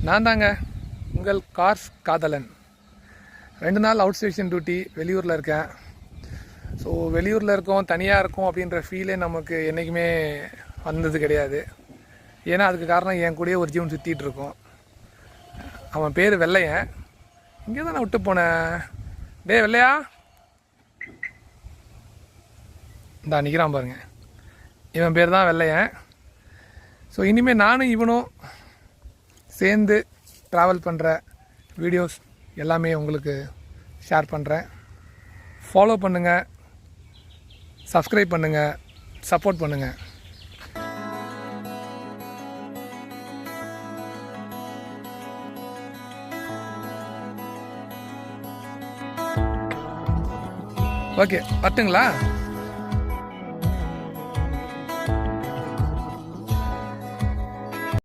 நான் தாங்க உங்கள் கார்ஸ் காதலன். 2 நாள் அவுட் ஸ்டேஷன் டியூட்டி வெளியூரில் இருக்கேன். ஸோ வெளியூரில் இருக்கோம், தனியாக இருக்கோம் அப்படின்ற ஃபீலே நமக்கு என்றைக்குமே வந்தது கிடையாது. ஏன்னா அதுக்கு காரணம் என் கூடயே ஒரு ஜீவன் சுற்றிட்டு இருக்கோம். அவன் பேர் வெள்ளையன். இங்கே தான் நான் விட்டு போனேன். டே வெள்ளையா, இந்த நிற்கிறான் பாருங்க, இவன் பேர் தான் வெள்ளையன். ஸோ இனிமேல் நானும் இவனும் சேர்ந்து ட்ராவல் பண்ணுற வீடியோஸ் எல்லாமே உங்களுக்கு ஷேர் பண்ணுறேன். ஃபாலோ பண்ணுங்கள், சப்ஸ்கிரைப் பண்ணுங்கள், சப்போர்ட் பண்ணுங்கள். ஓகே, வரட்டுங்களா?